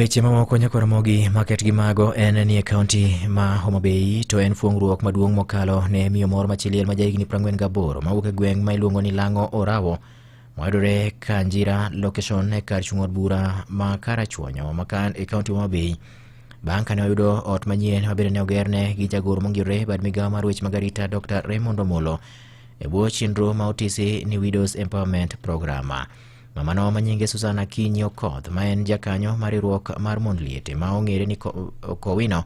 Weche mamoko nyakoromogi market gi mago en ni e kaunti ma Homa Bay to en fuongruok maduong' mokalo ne miyo moro machiliel ma jahigni 48 mawuok e gweng' ma iluongo ni Lang'o Orawo moyudore Kanjira location e kar chung' od bura ma Karachuonyo makan e kaunti Homa Bay bang' kane oyudo ot manyien mabende ne ogerne gi jagoro mongirore bad migawo mar weche mag arita Dr. Raymond Omolo e bwo chenro ma otisi ni Widows Empowerment Program. Mamano manyinge Susana Kinyi Okoth ma en jakanyo mar riwruok mar Mond Liete ma ong'ere ni Kowino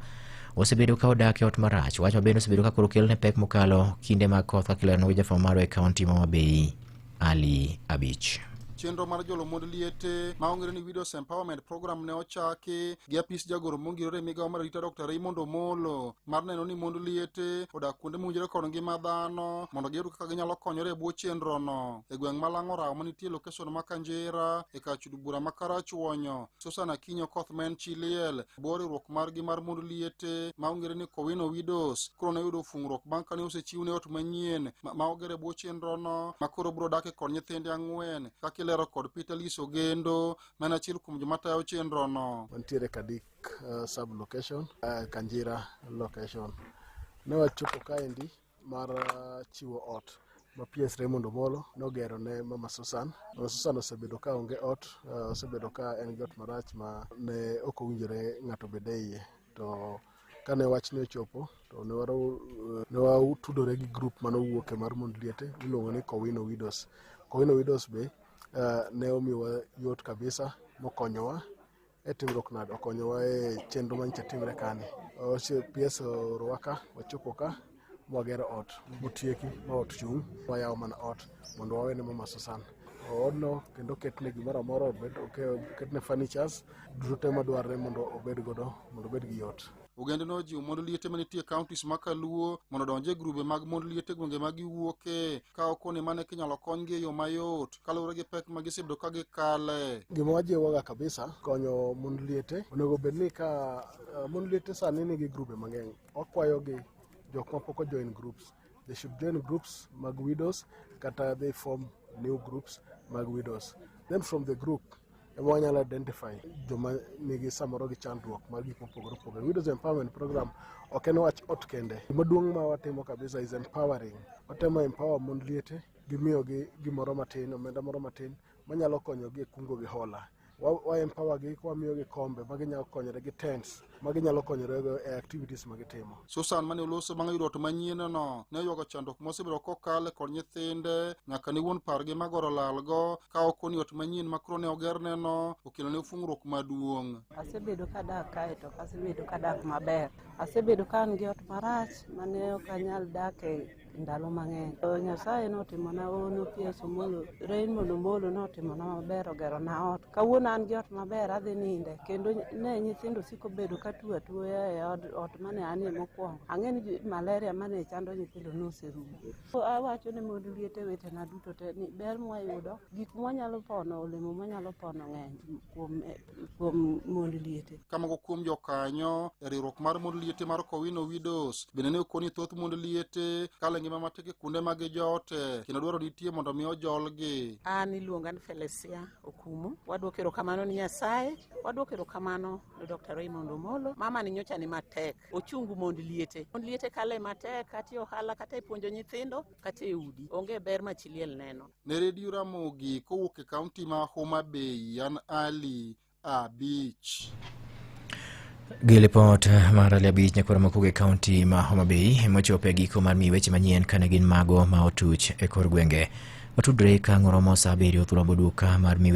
osebedo ka odak e ot marach wach mabende osebedo ka koro kelne pek mokalo kinde mag koth kakilano gi jafwambo mar e kaunti ma Homa Bay Ali Abich. Chenro mar jolo Mond Liete ma ong'ere ni Widows Empowerment Program ne ochaki gi apis jagoro mongirore migawo mar arita Dr. Raymond Omolo mar neno ni Mond Liete odak kuonde mowinjore kod ngima dhano mondo giyud kaka ginyalo konyore e bwo chenro no. E gweng' ma Lang'o Orawo manitie location ma Kanjira e kar chud bura ma Karachuonyo, Susana Kinyi Okoth ma en chi liel bwo riwruok margi mar Mond Liete ma ong'ere ni Kowino Widows koro ne oyudo fungruok bang' kane osechiwne ot manyien ma ogere bwo chenro no ma koro biro dak kod nyithinde 4 kaka lero kod Peter Liso Gendo mana achiel kuom joma tayo chenro no. Wantiere Kadik sub location, Kanjira location. Ne wachopo kaendi mar chiwo ot ma PS Raymond Omolo nogero ne Mama Susan. Mama Susan osebedo ka onge ot, osebedo ka en got marach ma ne ok owinjore ng'ato bede iye. To kane wach ne ochopo to ne watudore gi group manowuok e mar Mond Liete miluongo ni Kowino Widows. Kowino Widows be ne omiwa yot kabisa mokonyowa e timruok nado, okonyowa e chenro manyicha timre kani. PS orwaka wachopo ka mwagero ot motieki ma ot chung' wayawo mana ot mondo wawene Mama Susan. Odno kendo ketne gimoro amora ketne furnitures duto te madwarre mondo obed gi yot. Ogende no jiwo Mond Liete manitie counties ma Kaluo mondo donje e grube mag Mond Liete gwenge ma giwuoke ka okone mane kinyalo konygi e yo mayot kaluwore gi pek ma gisebedo ka gikale. Gima wajiwoga kabisa konyo Mond Liete onego bed ni ka Mond Liete sani nigi grube mang'eny. Wakwayogi jok ma pok join groups, they should join groups mag widows kata they form new groups mag widows. Then from the group wanyalo identify joma nigi samoro gi chandruok mar gik mopogore opogore. Widows Empowerment Program ok en wach ot kende. Maduong' ma watimo kabisa is empowering. Watemo empower Mond Liete gimiyogi gimoro matin, omenda moro matin manyalo konyogi e kungo gi hola. Wa empower gi kwamiyogi kombe maginyalo konyore gi tents maginyalo konyore e activities magitimo. Susan mane oloso bang' yudo ot manyien no ne oywago chandruok mosebedo kokale kod nyithinde nyaka ni wuon pargi magoro lalgo ka okoni ot manyien makoro ne ogerne no okelo ne fungruok maduong'. Asebedo kadak kae to asebedo kadak maber. Asebedo kan gi ot marach mane ok anyal dak e ndalo mang'eny. Nyasaye notimona ono PS Omolo, Raymond Omolo notimona maber, ogero na ot. Kawuono an gi ot maber adhi ninde kendo ne nyithindo siko bedo ka tuo e ot mane anie mokwongo. Ang'e ni malaria mane chando nyithindo noserumo. Awacho ne Mond Liete wetena duto te ni ber mwayudo gik mwanyalo pono, olemo mwanyalo pono ng'eny kuom Mond Liete. Kamago kuom jokanyo e riwruok mar Mond Liete mar Kowino Widows bende ne okoni thoth Mond Liete kale ngima matek e kuonde mag jote kendo dwaro nitie mondo mi ojolgi. An iluonga ni Felicia Okumu. Wadwoko erokamano ni Nyasaye, wadwoko erokamano ni Dr. Raymond Omolo. Mama ni nyocha ni matek, ochungu Mond Liete. Mond Liete kale matek kata ohala kata puonjo nyithindo kata e udi. Onge ber ma chiliel neno. Ne Radio Ramogi kowuok e kaunti ma Homa Bay, an Ali Abich. Gilipot mar Ali Abich nyakoro mokuge kaunti ma Homa Bay mochope giko mar mi weche manyien kane gin mago ma otuch e kor gwenge. Watudre ka ng'oromo sa 7 thuolo boduka mar mi